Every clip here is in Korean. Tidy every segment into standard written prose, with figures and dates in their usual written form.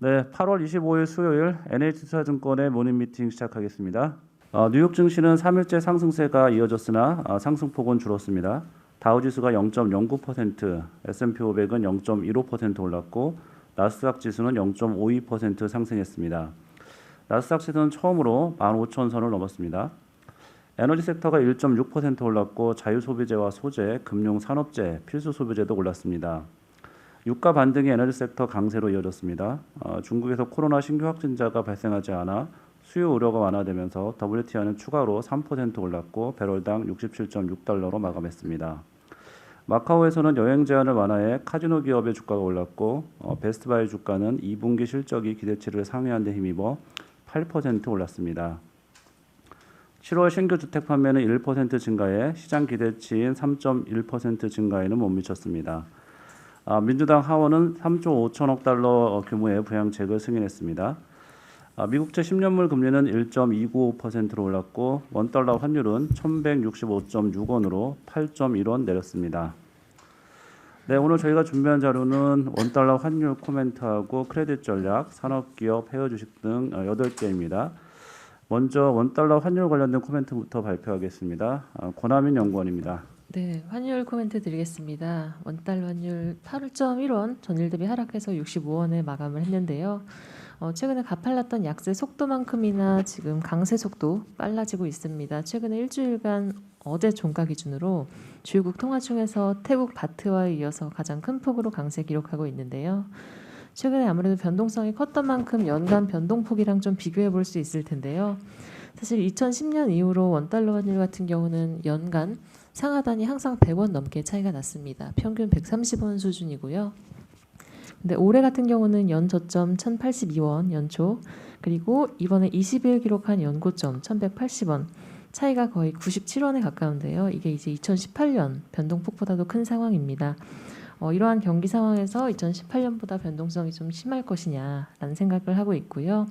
네, 8월 25일 수요일 NH투자증권의 모닝 미팅 시작하겠습니다. 뉴욕 증시는 3일째 상승세가 이어졌으나 상승폭은 줄었습니다. 다우지수가 0.09%, S&P 500은 0.15% 올랐고 나스닥 지수는 0.52% 상승했습니다. 나스닥 지수는 처음으로 15,000선을 넘었습니다. 에너지 섹터가 1.6% 올랐고 자유소비재와 소재, 금융, 산업재, 필수 소비재도 올랐습니다. 유가 반등이 에너지 섹터 강세로 이어졌습니다. 중국에서 코로나 신규 확진자가 발생하지 않아 수요 우려가 완화되면서 WTI는 추가로 3% 올랐고 배럴당 67.6달러로 마감했습니다. 마카오에서는 여행 제한을 완화해 카지노 기업의 주가가 올랐고 베스트바이 주가는 2분기 실적이 기대치를 상회한 데 힘입어 8% 올랐습니다. 7월 신규 주택 판매는 1% 증가해 시장 기대치인 3.1% 증가에는 못 미쳤습니다. 민주당 하원은 3조 5천억 달러 규모의 부양책을 승인했습니다. 미국채 10년물 금리는 1.295%로 올랐고 원달러 환율은 1165.6원으로 8.1원 내렸습니다. 네, 오늘 저희가 준비한 자료는 원달러 환율 코멘트하고 크레딧 전략, 산업기업, 해외주식 등 8개입니다. 먼저 원달러 환율 관련된 코멘트부터 발표하겠습니다. 권하민 연구원입니다. 네, 환율 코멘트 드리겠습니다. 원달러 환율 8.1원 전일 대비 하락해서 65원에 마감을 했는데요. 최근에 가팔랐던 약세 속도만큼이나 지금 강세 속도 빨라지고 있습니다. 최근에 일주일간 어제 종가 기준으로 주요국 통화 중에서 태국 바트와에 이어서 가장 큰 폭으로 강세 기록하고 있는데요. 최근에 아무래도 변동성이 컸던 만큼 연간 변동폭이랑 좀 비교해 볼 수 있을 텐데요. 사실 2010년 이후로 원달러 환율 같은 경우는 연간 상하단이 항상 100원 넘게 차이가 났습니다. 평균 130원 수준이고요. 근데 올해 같은 경우는 연저점 1082원 연초, 그리고 이번에 20일 기록한 연고점 1180원, 차이가 거의 97원에 가까운데요. 이게 이제 2018년 변동폭보다도 큰 상황입니다. 이러한 경기 상황에서 2018년보다 변동성이 좀 심할 것이냐라는 생각을 하고 있고요.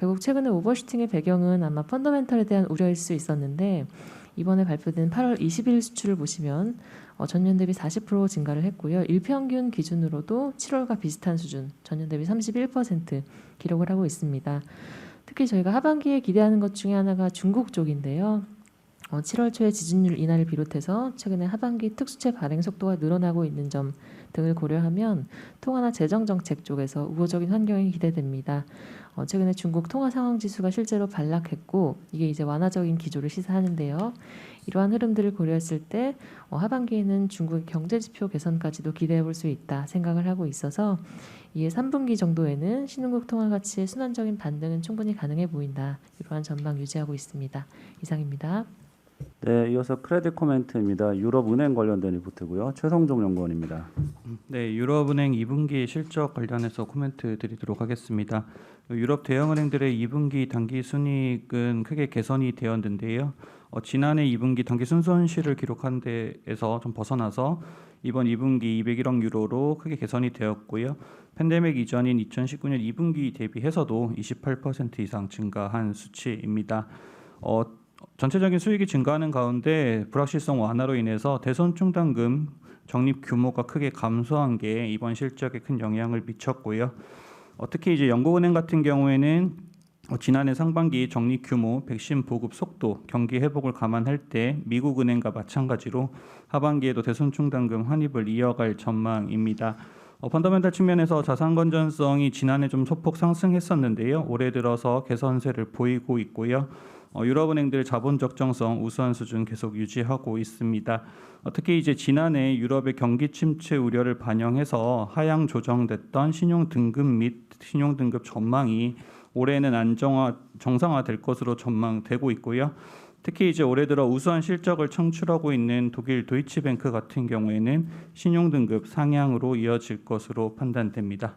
결국 최근에 오버슈팅의 배경은 아마 펀더멘털에 대한 우려일 수 있었는데 이번에 발표된 8월 20일 수출을 보시면 전년 대비 40% 증가를 했고요. 일평균 기준으로도 7월과 비슷한 수준, 전년 대비 31% 기록을 하고 있습니다. 특히 저희가 하반기에 기대하는 것 중에 하나가 중국 쪽인데요. 7월 초에 지준율 인하를 비롯해서 최근에 하반기 특수채 발행 속도가 늘어나고 있는 점 등을 고려하면 통화나 재정 정책 쪽에서 우호적인 환경이 기대됩니다. 최근에 중국 통화 상황 지수가 실제로 반락했고 이게 이제 완화적인 기조를 시사하는데요. 이러한 흐름들을 고려했을 때 하반기에는 중국의 경제 지표 개선까지도 기대해 볼 수 있다 생각을 하고 있어서 이에 3분기 정도에는 신흥국 통화 가치의 순환적인 반등은 충분히 가능해 보인다. 이러한 전망 유지하고 있습니다. 이상입니다. 네, 이어서 크레딧 코멘트입니다. 유럽은행 관련된 리포트고요. 최성종 연구원입니다. 네, 유럽은행 2분기 실적 관련해서 코멘트 드리도록 하겠습니다. 유럽 대형은행들의 2분기 당기 순이익은 크게 개선이 되었는데요. 지난해 2분기 당기 순손실을 기록한 데에서 좀 벗어나서 이번 2분기 201억 유로로 크게 개선이 되었고요. 팬데믹 이전인 2019년 2분기 대비해서도 28% 이상 증가한 수치입니다. 전체적인 수익이 증가하는 가운데 불확실성 완화로 인해서 대손 충당금 적립 규모가 크게 감소한 게 이번 실적에 큰 영향을 미쳤고요. 특히 이제 영국은행 같은 경우에는 지난해 상반기 적립 규모, 백신 보급 속도, 경기 회복을 감안할 때 미국은행과 마찬가지로 하반기에도 대손 충당금 환입을 이어갈 전망입니다. 펀더멘털 측면에서 자산 건전성이 지난해 좀 소폭 상승했었는데요. 올해 들어서 개선세를 보이고 있고요. 유럽은행들 자본 적정성 우수한 수준 계속 유지하고 있습니다. 특히 이제 지난해 유럽의 경기 침체 우려를 반영해서 하향 조정됐던 신용 등급 및 신용 등급 전망이 올해는 정상화될 것으로 전망되고 있고요. 특히 이제 올해 들어 우수한 실적을 창출하고 있는 독일 도이치뱅크 같은 경우에는 신용 등급 상향으로 이어질 것으로 판단됩니다.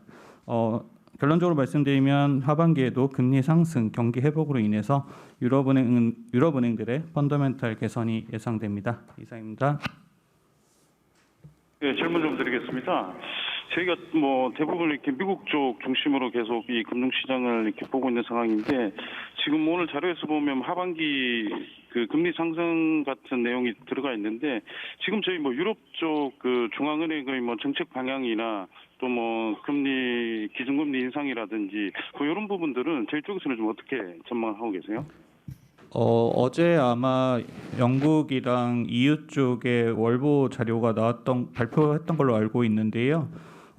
결론적으로 말씀드리면 하반기에도 금리 상승, 경기 회복으로 인해서 유럽은행들의 펀더멘털 개선이 예상됩니다. 이상입니다. 네, 질문 좀 드리겠습니다. 저희가 대부분 이렇게 미국 쪽 중심으로 계속 이 금융시장을 이렇게 보고 있는 상황인데 지금 오늘 자료에서 보면 하반기 그 금리 상승 같은 내용이 들어가 있는데 지금 저희 유럽 쪽 그 중앙은행의 정책 방향이나 또 금리 기준금리 인상이라든지 뭐 이런 부분들은 저희 쪽에서는 좀 어떻게 전망하고 계세요? 어제 아마 영국이랑 EU 쪽에 월보 자료가 발표했던 걸로 알고 있는데요.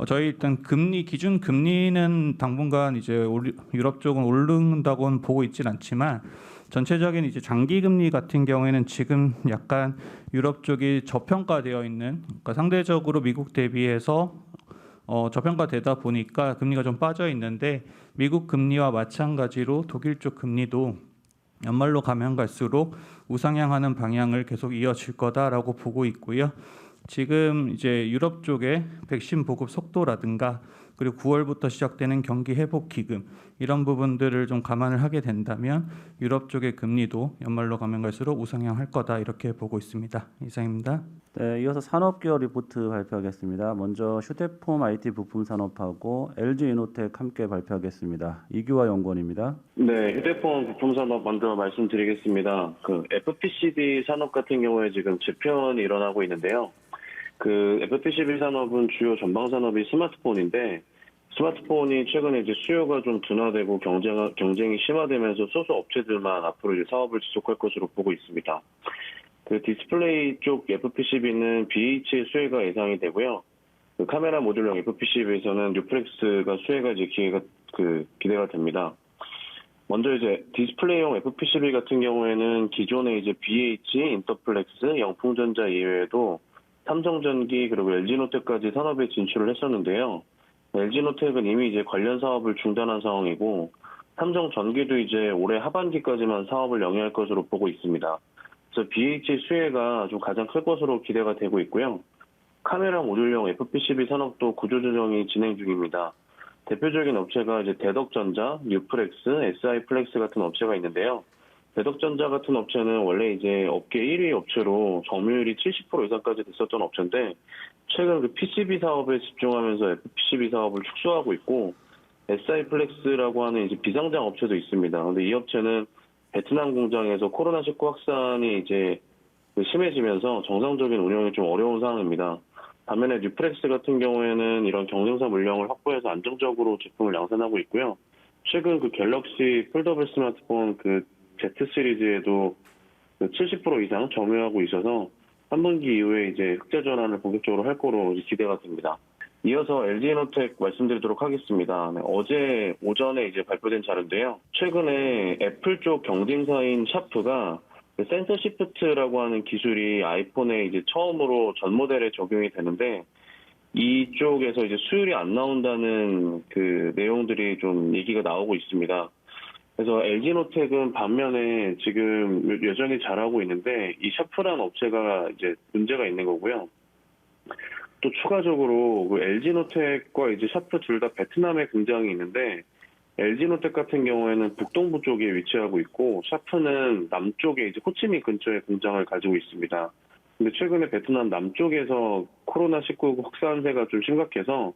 저희 일단 기준 금리는 당분간 이제 유럽 쪽은 오른다고는 보고 있진 않지만 전체적인 이제 장기 금리 같은 경우에는 지금 약간 유럽 쪽이 저평가되어 있는, 그러니까 상대적으로 미국 대비해서 저평가되다 보니까 금리가 좀 빠져 있는데, 미국 금리와 마찬가지로 독일 쪽 금리도 연말로 가면 갈수록 우상향하는 방향을 계속 이어질 거다라고 보고 있고요. 지금 이제 유럽 쪽의 백신 보급 속도라든가 그리고 9월부터 시작되는 경기 회복 기금, 이런 부분들을 좀 감안을 하게 된다면 유럽 쪽의 금리도 연말로 가면 갈수록 우상향할 거다, 이렇게 보고 있습니다. 이상입니다. 네, 이어서 산업계열 리포트 발표하겠습니다. 먼저 휴대폰 IT 부품 산업하고 LG 이노텍 함께 발표하겠습니다. 이규화 연구원입니다. 네, 휴대폰 부품 산업 먼저 말씀드리겠습니다. 그 FPCB 산업 같은 경우에 지금 재편이 일어나고 있는데요. 그 FPCB 산업은 주요 전방 산업이 스마트폰인데, 스마트폰이 최근에 이제 수요가 좀 둔화되고 경쟁이 심화되면서 소수 업체들만 앞으로 이제 사업을 지속할 것으로 보고 있습니다. 그 디스플레이 쪽 FPCB는 BH의 수혜가 예상이 되고요. 그 카메라 모듈형 FPCB에서는 뉴플렉스가 수혜가 이제 기대가 됩니다. 먼저 이제 디스플레이용 FPCB 같은 경우에는 기존에 이제 BH, 인터플렉스, 영풍전자 이외에도 삼성전기 그리고 LG노텍까지 산업에 진출을 했었는데요. LG노텍은 이미 이제 관련 사업을 중단한 상황이고, 삼성전기도 이제 올해 하반기까지만 사업을 영위할 것으로 보고 있습니다. 그래서 BH의 수혜가 좀 가장 클 것으로 기대가 되고 있고요. 카메라 모듈용 FPCB 산업도 구조조정이 진행 중입니다. 대표적인 업체가 이제 대덕전자, 뉴플렉스, SI플렉스 같은 업체가 있는데요. 대덕전자 같은 업체는 원래 이제 업계 1위 업체로 점유율이 70% 이상까지 됐었던 업체인데, 최근 그 PCB 사업에 집중하면서 FPCB 사업을 축소하고 있고, SI플렉스라고 하는 이제 비상장 업체도 있습니다. 근데 이 업체는 베트남 공장에서 코로나19 확산이 이제 심해지면서 정상적인 운영이 좀 어려운 상황입니다. 반면에 뉴플렉스 같은 경우에는 이런 경쟁사 물량을 확보해서 안정적으로 제품을 양산하고 있고요. 최근 그 갤럭시 폴더블 스마트폰 그 Z 시리즈에도 70% 이상 점유하고 있어서 3분기 이후에 이제 흑자 전환을 본격적으로 할 거로 기대가 됩니다. 이어서 LG이노텍 말씀드리도록 하겠습니다. 네, 어제 오전에 이제 발표된 자료인데요. 최근에 애플 쪽 경쟁사인 샤프가 센서 시프트라고 하는 기술이 아이폰에 이제 처음으로 전 모델에 적용이 되는데, 이쪽에서 이제 수율이 안 나온다는 그 내용들이 좀 얘기가 나오고 있습니다. 그래서 LG노텍은 반면에 지금 여전히 잘하고 있는데, 이 샤프라는 업체가 이제 문제가 있는 거고요. 또 추가적으로 그 LG노텍과 이제 샤프 둘 다 베트남에 공장이 있는데, LG노텍 같은 경우에는 북동부 쪽에 위치하고 있고, 샤프는 남쪽에 이제 호치민 근처에 공장을 가지고 있습니다. 근데 최근에 베트남 남쪽에서 코로나19 확산세가 좀 심각해서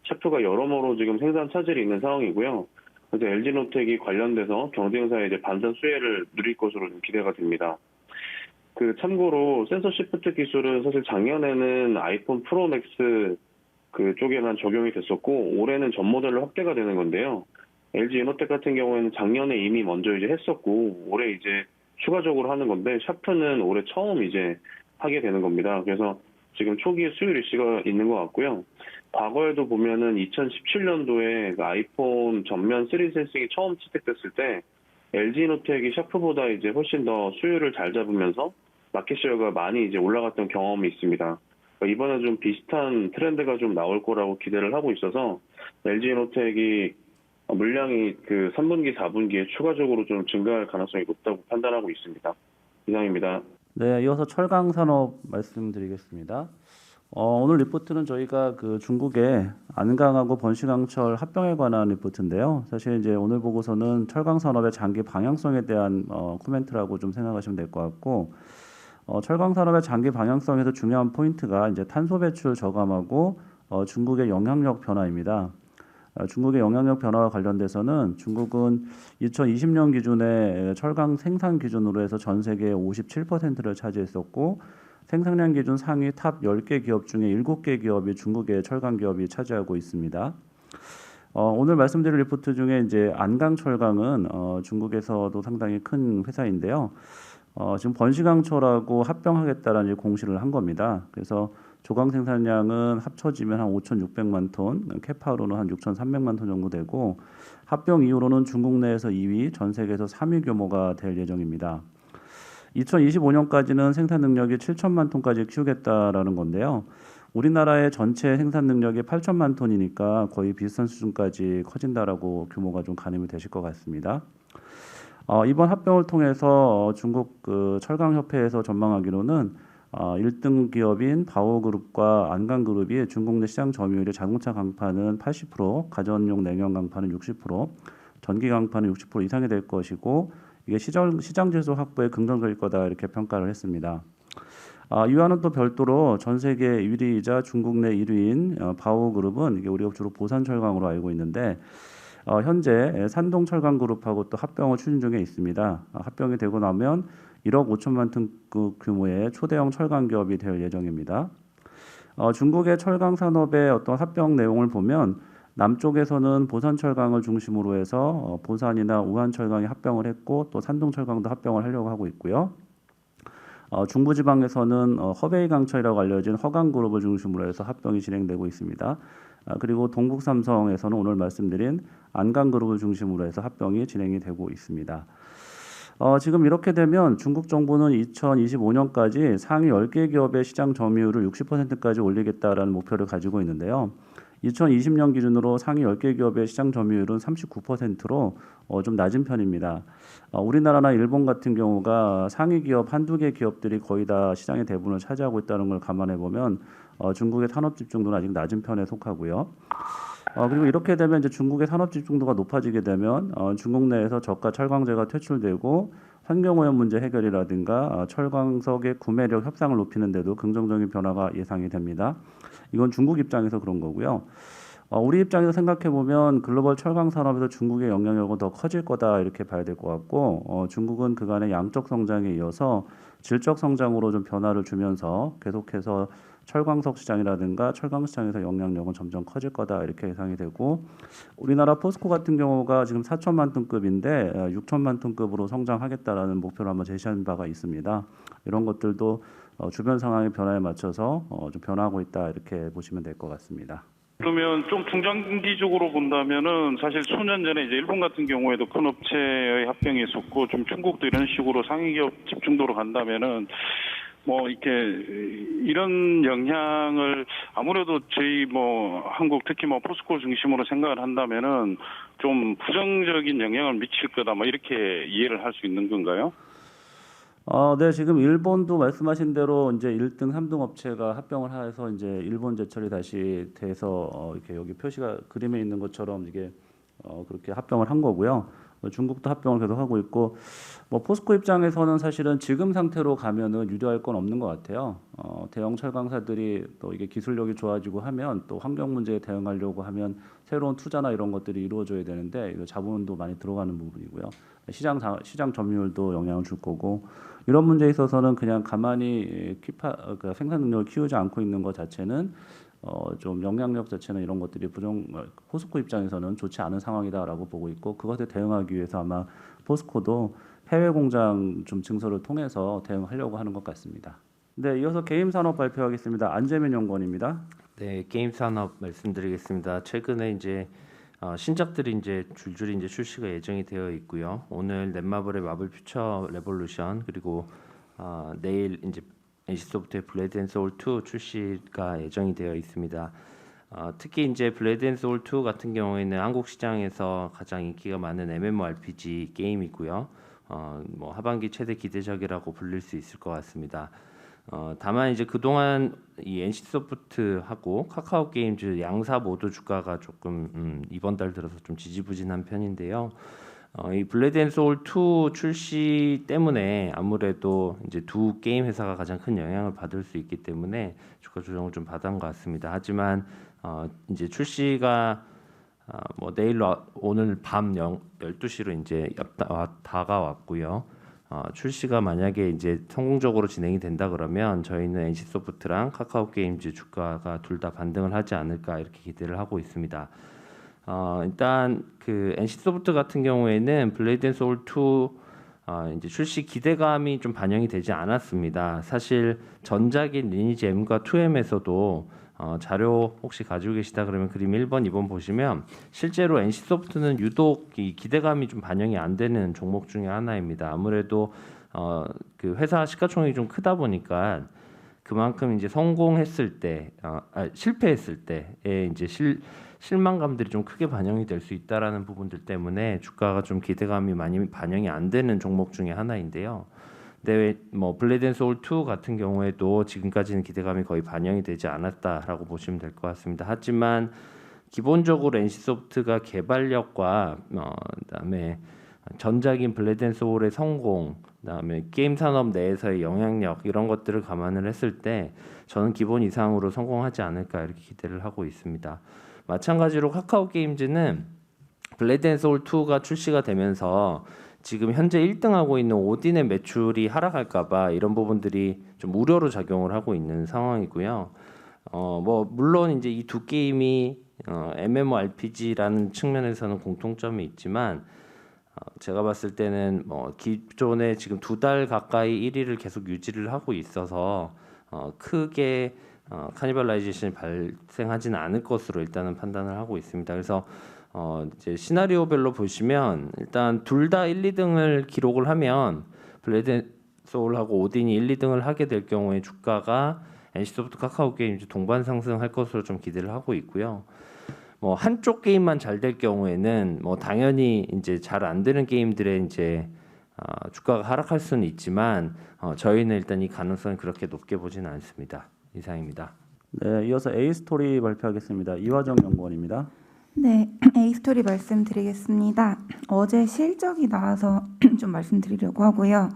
샤프가 여러모로 지금 생산 차질이 있는 상황이고요. 그래서 LG노텍이 관련돼서 경쟁사의 이제 반전 수혜를 누릴 것으로 좀 기대가 됩니다. 그 참고로 센서 시프트 기술은 사실 작년에는 아이폰 프로 맥스 그 쪽에만 적용이 됐었고, 올해는 전 모델로 확대가 되는 건데요. LG 이노텍 같은 경우에는 작년에 이미 먼저 이제 했었고, 올해 이제 추가적으로 하는 건데, 샤프는 올해 처음 이제 하게 되는 겁니다. 그래서 지금 초기에 수율 이슈가 있는 것 같고요. 과거에도 보면은 2017년도에 아이폰 전면 3D 센싱이 처음 채택됐을 때 LG 이노텍이 샤프보다 이제 훨씬 더 수율을 잘 잡으면서 마켓시어가 많이 이제 올라갔던 경험이 있습니다. 이번에 좀 비슷한 트렌드가 좀 나올 거라고 기대를 하고 있어서 LG 이노텍이 물량이 그 3분기, 4분기에 추가적으로 좀 증가할 가능성이 높다고 판단하고 있습니다. 이상입니다. 네, 이어서 철강 산업 말씀드리겠습니다. 오늘 리포트는 저희가 그 중국의 안강하고 번시강철 합병에 관한 리포트인데요. 사실 이제 오늘 보고서는 철강 산업의 장기 방향성에 대한 코멘트라고 좀 생각하시면 될 것 같고, 철강 산업의 장기 방향성에서 중요한 포인트가 이제 탄소 배출 저감하고 중국의 영향력 변화입니다. 중국의 영향력 변화와 관련돼서는 중국은 2020년 기준에 철강 생산 기준으로 해서 전 세계의 57%를 차지했었고, 생산량 기준 상위 탑 10개 기업 중에 7개 기업이 중국의 철강 기업이 차지하고 있습니다. 오늘 말씀드릴 리포트 중에 이제 안강철강은 중국에서도 상당히 큰 회사인데요. 지금 번시강철하고 합병하겠다라는 공시를 한 겁니다. 그래서 조강 생산량은 합쳐지면 한 5,600만 톤, 캐파로는 한 6,300만 톤 정도 되고 합병 이후로는 중국 내에서 2위, 전 세계에서 3위 규모가 될 예정입니다. 2025년까지는 생산 능력이 7천만 톤까지 키우겠다라는 건데요. 우리나라의 전체 생산 능력이 8천만 톤이니까 거의 비슷한 수준까지 커진다라고 규모가 좀 가늠이 되실 것 같습니다. 이번 합병을 통해서 중국 철강협회에서 전망하기로는 1등 기업인 바오그룹과 안강그룹이 중국 내 시장 점유율이 자동차 강판은 80%, 가전용 냉형 강판은 60%, 전기 강판은 60% 이상이 될 것이고 이게 시장 질소 확보에 긍정적일 거다 이렇게 평가를 했습니다. 이와는 또 별도로 전 세계 1위이자 중국 내 1위인 바오그룹은 이게 우리가 주로 보산철강으로 알고 있는데 현재 산동철강그룹하고 또 합병을 추진 중에 있습니다. 합병이 되고 나면 1억 5천만 톤 규모의 초대형 철강 기업이 될 예정입니다. 중국의 철강 산업의 어떤 합병 내용을 보면 남쪽에서는 보산철강을 중심으로 해서 보산이나 우한철강이 합병을 했고 또 산동철강도 합병을 하려고 하고 있고요. 중부지방에서는 허베이강철이라고 알려진 허강그룹을 중심으로 해서 합병이 진행되고 있습니다. 그리고 동국삼성에서는 오늘 말씀드린 안강그룹을 중심으로 해서 합병이 진행이 되고 있습니다. 지금 이렇게 되면 중국 정부는 2025년까지 상위 10개 기업의 시장 점유율을 60%까지 올리겠다라는 목표를 가지고 있는데요. 2020년 기준으로 상위 10개 기업의 시장 점유율은 39%로 좀 낮은 편입니다. 우리나라나 일본 같은 경우가 상위 기업 한두 개 기업들이 거의 다 시장의 대부분을 차지하고 있다는 걸 감안해 보면 중국의 산업 집중도는 아직 낮은 편에 속하고요. 그리고 이렇게 되면 이제 중국의 산업 집중도가 높아지게 되면 중국 내에서 저가 철강제가 퇴출되고 환경오염 문제 해결이라든가 철광석의 구매력 협상을 높이는 데도 긍정적인 변화가 예상이 됩니다. 이건 중국 입장에서 그런 거고요. 우리 입장에서 생각해 보면 글로벌 철강 산업에서 중국의 영향력은 더 커질 거다 이렇게 봐야 될 것 같고 중국은 그간의 양적 성장에 이어서 질적 성장으로 좀 변화를 주면서 계속해서 철광석 시장이라든가 철강 시장에서 영향력은 점점 커질 거다 이렇게 예상이 되고 우리나라 포스코 같은 경우가 지금 4천만 톤급인데 6천만 톤급으로 성장하겠다라는 목표를 한번 제시한 바가 있습니다. 이런 것들도 주변 상황의 변화에 맞춰서 좀 변화하고 있다 이렇게 보시면 될 것 같습니다. 그러면 좀 중장기적으로 본다면은 사실 수년 전에 이제 일본 같은 경우에도 큰 업체의 합병이 있었고 좀 중국도 이런 식으로 상위 기업 집중도로 간다면은 뭐 이렇게 이런 영향을 아무래도 저희 뭐 한국 특히 뭐 포스코 중심으로 생각을 한다면은 좀 부정적인 영향을 미칠 거다 뭐 이렇게 이해를 할 수 있는 건가요? 네, 지금 일본도 말씀하신 대로 이제 1등, 3등 업체가 합병을 해서 이제 일본 제철이 다시 돼서 이렇게 여기 표시가 그림에 있는 것처럼 이게 그렇게 합병을 한 거고요. 중국도 합병을 계속 하고 있고 뭐 포스코 입장에서는 사실은 지금 상태로 가면은 유리할 건 없는 것 같아요. 대형 철강사들이 또 이게 기술력이 좋아지고 하면 또 환경 문제에 대응하려고 하면 새로운 투자나 이런 것들이 이루어져야 되는데 이거 자본도 많이 들어가는 부분이고요. 시장 점유율도 영향을 줄 거고 이런 문제에 있어서는 그냥 가만히 그러니까 생산 능력을 키우지 않고 있는 것 자체는 좀 영향력 자체는 이런 것들이 포스코 입장에서는 좋지 않은 상황이다라고 보고 있고 그것에 대응하기 위해서 아마 포스코도 해외 공장 좀 증설을 통해서 대응하려고 하는 것 같습니다. 네, 이어서 게임 산업 발표하겠습니다. 안재민 연구원입니다. 네, 게임 산업 말씀드리겠습니다. 최근에 이제 신작들이 이제 줄줄이 이제 출시가 예정이 되어 있고요. 오늘 넷마블의 마블 퓨처 레볼루션 그리고 내일 이제 NC소프트의 블레이드 앤 소울 2 출시가 예정이 되어 있습니다. 특히 이제 블레이드 앤 소울 2 같은 경우에는 한국 시장에서 가장 인기가 많은 MMORPG 게임이고요. 뭐 하반기 최대 기대작이라고 불릴 수 있을 것 같습니다. 다만 이제 그동안 이 NC소프트하고 카카오 게임즈 양사 모두 주가가 조금 이번 달 들어서 좀 지지부진한 편인데요. 이 블레이드 앤 소울 2 출시 때문에 아무래도 이제 두 게임 회사가 가장 큰 영향을 받을 수 있기 때문에 주가 조정을 좀 받은 것 같습니다. 하지만 이제 출시가 뭐 내일 오늘 밤 12시로 이제 다가왔고요. 출시가 만약에 이제 성공적으로 진행이 된다 그러면 저희는 NC소프트랑 카카오 게임즈 주가가 둘 다 반등을 하지 않을까 이렇게 기대를 하고 있습니다. 일단 그 NC소프트 같은 경우에는 블레이드 앤 소울 2 이제 출시 기대감이 좀 반영이 되지 않았습니다. 사실 전작인 리니지 M과 2M에서도 자료 혹시 가지고 계시다 그러면 그림 1번, 2번 보시면 실제로 NC소프트는 유독 이 기대감이 좀 반영이 안 되는 종목 중에 하나입니다. 아무래도 그 회사 시가총액이 좀 크다 보니까 그만큼 이제 성공했을 때, 실패했을 때의 이제 실망감들이 좀 크게 반영이 될 수 있다라는 부분들 때문에 주가가 좀 기대감이 많이 반영이 안 되는 종목 중에 하나인데요. 근데 뭐 블레이드 앤 소울 2 같은 경우에도 지금까지는 기대감이 거의 반영이 되지 않았다라고 보시면 될 것 같습니다. 하지만 기본적으로 NC소프트가 개발력과 그다음에 전작인 블레이드 앤 소울의 성공, 그다음에 게임 산업 내에서의 영향력 이런 것들을 감안을 했을 때 저는 기본 이상으로 성공하지 않을까 이렇게 기대를 하고 있습니다. 마찬가지로 카카오 게임즈는 블레이드 앤 소울 2가 출시가 되면서 지금 현재 1등하고 있는 오딘의 매출이 하락할까봐 이런 부분들이 좀 우려로 작용을 하고 있는 상황이고요. 뭐 물론 이제 이 두 게임이 MMORPG라는 측면에서는 공통점이 있지만 제가 봤을 때는 뭐 기존에 지금 2달 가까이 1위를 계속 유지를 하고 있어서 크게 카니발라이제이션이 발생하지는 않을 것으로 일단은 판단을 하고 있습니다. 그래서 이제 시나리오별로 보시면 일단 둘 다 1, 2등을 기록을 하면 블레이드 소울하고 오딘이 1, 2등을 하게 될 경우에 주가가 NC소프트, 카카오 게임즈 동반 상승할 것으로 좀 기대를 하고 있고요. 뭐 한쪽 게임만 잘 될 경우에는 뭐 당연히 이제 잘 안 되는 게임들의 이제 주가가 하락할 수는 있지만 저희는 일단 이 가능성이 그렇게 높게 보지는 않습니다. 이상입니다. 네, 이어서 A스토리 발표하겠습니다. 이화정 연구원입니다. 네, A스토리 말씀드리겠습니다. 어제 실적이 나와서 좀 말씀드리려고 하고요.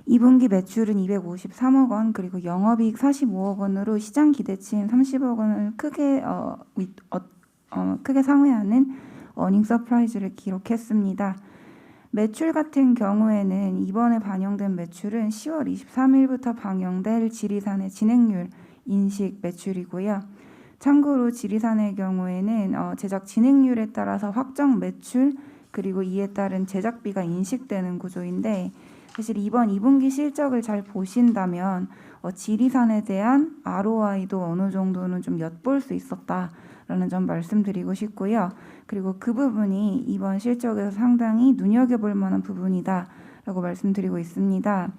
2분기 매출은 253억 원, 그리고 영업이익 45억 원으로 시장 기대치인 30억 원을 크게 상회하는 어닝 서프라이즈를 기록했습니다. 매출 같은 경우에는 이번에 반영된 매출은 10월 23일부터 반영될 지리산의 진행률 인식 매출이고요. 참고로 지리산의 경우에는 제작 진행률에 따라서 확정 매출 그리고 이에 따른 제작비가 인식되는 구조인데 사실 이번 2분기 실적을 잘 보신다면 지리산에 대한 ROI도 어느 정도는 좀 엿볼 수 있었다라는 점 말씀드리고 싶고요. 그리고 그 부분이 이번 실적에서 상당히 눈여겨볼 만한 부분이다라고 말씀드리고 있습니다.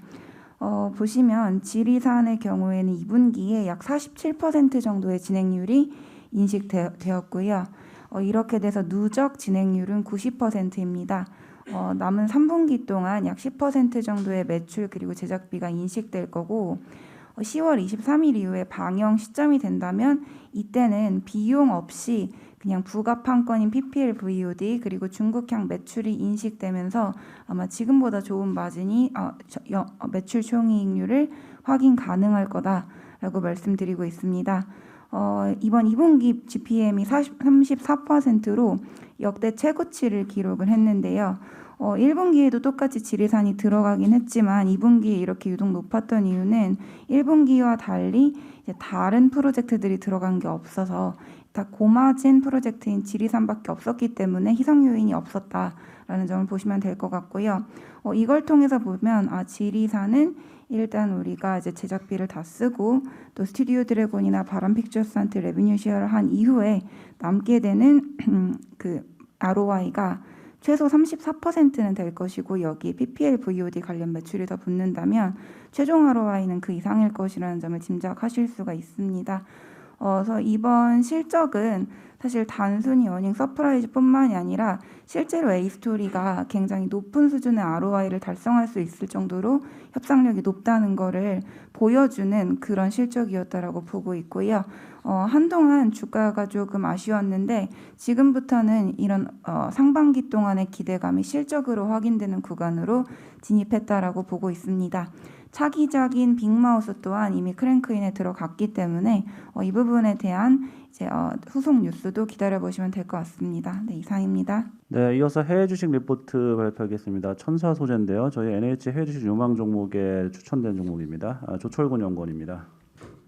보시면 지리산의 경우에는 2분기에 약 47% 정도의 진행률이 인식되었고요. 이렇게 돼서 누적 진행률은 90%입니다. 남은 3분기 동안 약 10% 정도의 매출 그리고 제작비가 인식될 거고 10월 23일 이후에 방영 시점이 된다면 이때는 비용 없이 그냥 부가판권인 PPL VOD 그리고 중국향 매출이 인식되면서 아마 지금보다 좋은 마진이 매출 총이익률을 확인 가능할 거다라고 말씀드리고 있습니다. 이번 2분기 GPM이 34%로 역대 최고치를 기록을 했는데요. 1분기에도 똑같이 지리산이 들어가긴 했지만 2분기에 이렇게 유독 높았던 이유는 1분기와 달리 이제 다른 프로젝트들이 들어간 게 없어서 다 고마진 프로젝트인 지리산밖에 없었기 때문에 희석 요인이 없었다라는 점을 보시면 될 것 같고요. 이걸 통해서 보면 지리산은 일단 우리가 이제 제작비를 다 쓰고 또 스튜디오 드래곤이나 바람 픽처스한테 레비뉴 쉐어를 한 이후에 남게 되는 그 ROI가 최소 34%는 될 것이고 여기에 PPL VOD 관련 매출이 더 붙는다면 최종 ROI는 그 이상일 것이라는 점을 짐작하실 수가 있습니다. 그래서 이번 실적은 사실 단순히 어닝 서프라이즈뿐만이 아니라 실제로 A스토리가 굉장히 높은 수준의 ROI를 달성할 수 있을 정도로 협상력이 높다는 것을 보여주는 그런 실적이었다라고 보고 있고요. 한동안 주가가 조금 아쉬웠는데 지금부터는 이런 상반기 동안의 기대감이 실적으로 확인되는 구간으로 진입했다라고 보고 있습니다. 차기작인 빅마우스 또한 이미 크랭크인에 들어갔기 때문에 이 부분에 대한 이제 후속 뉴스도 기다려보시면 될 것 같습니다. 네, 이상입니다. 네, 이어서 해외 주식 리포트 발표하겠습니다. 천사 소재인데요. 저희 NH 해외 주식 유망 종목에 추천된 종목입니다. 조철근 연구원입니다.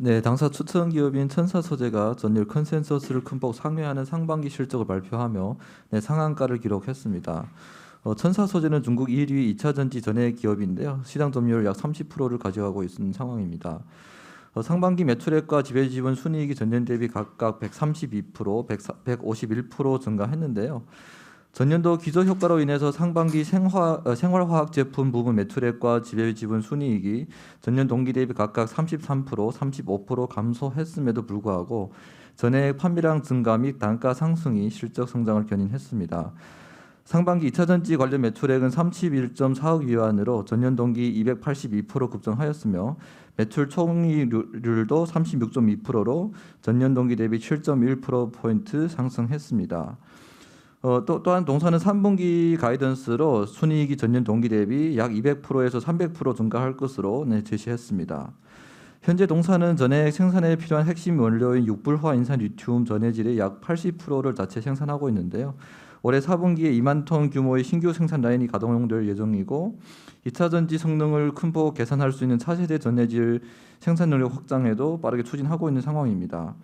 네, 당사 추천 기업인 천사소재가 전일 컨센서스를 큰 폭 상회하는 상반기 실적을 발표하며 상한가를 기록했습니다. 천사소재는 중국 1위 2차 전지 전해 기업인데요. 시장 점유율 약 30%를 가져가고 있는 상황입니다. 상반기 매출액과 지배지분 순이익이 전년 대비 각각 132%, 151% 증가했는데요. 전년도 기저 효과로 인해서 상반기 생활화학 제품 부분 매출액과 지배지분 순이익이 전년 동기 대비 각각 33%, 35% 감소했음에도 불구하고 전해액 판매량 증가 및 단가 상승이 실적 성장을 견인했습니다. 상반기 2차 전지 관련 매출액은 31.4억 위안으로 전년 동기 282% 급증하였으며 매출 총이익률도 36.2%로 전년 동기 대비 7.1%포인트 상승했습니다. 또한 동사는 3분기 가이던스로 순이익이 전년 동기 대비 약 200%에서 300% 증가할 것으로 제시했습니다. 현재 동사는 전해액 생산에 필요한 핵심 원료인 육불화 인산 리튬 전해질의 약 80%를 자체 생산하고 있는데요. 올해 4분기에 2만 톤 규모의 신규 생산 라인이 가동될 예정이고 2차 전지 성능을 큰 폭 개선할 수 있는 차세대 전해질 생산 능력 확장에도 빠르게 추진하고 있는 상황입니다.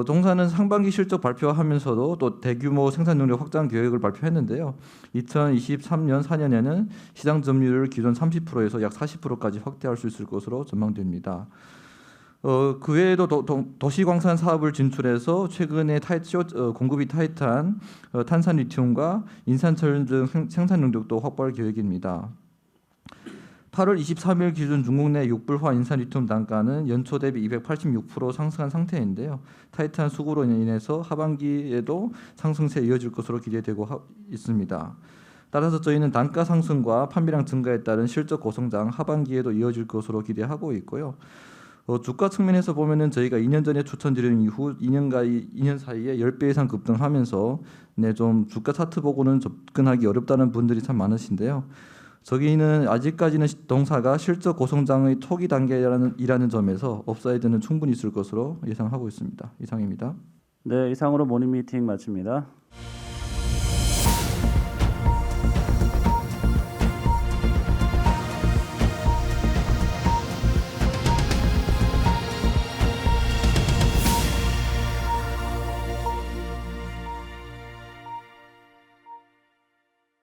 동사는 상반기 실적 발표하면서도 또 대규모 생산 능력 확장 계획을 발표했는데요. 2023년 4년에는 시장 점유율을 기존 30%에서 약 40%까지 확대할 수 있을 것으로 전망됩니다. 그 외에도 도시광산 사업을 진출해서 최근에 공급이 타이트한 탄산 리튬과 인산철 등 생산 능력도 확보할 계획입니다. 8월 23일 기준 중국 내 육불화 인산 리튬 단가는 연초 대비 286% 상승한 상태인데요. 타이트한 수급으로 인해서 하반기에도 상승세 이어질 것으로 기대되고 있습니다. 따라서 저희는 단가 상승과 판매량 증가에 따른 실적 고성장 하반기에도 이어질 것으로 기대하고 있고요. 주가 측면에서 보면은 저희가 2년 전에 추천드린 이후 2년 사이에 10배 이상 급등하면서 좀 주가 차트 보고는 접근하기 어렵다는 분들이 참 많으신데요. 저기는 아직까지는 동사가 실적 고성장의 초기 단계라는 점에서 업사이드는 충분히 있을 것으로 예상하고 있습니다. 이상입니다. 네, 이상으로 모닝 미팅 마칩니다.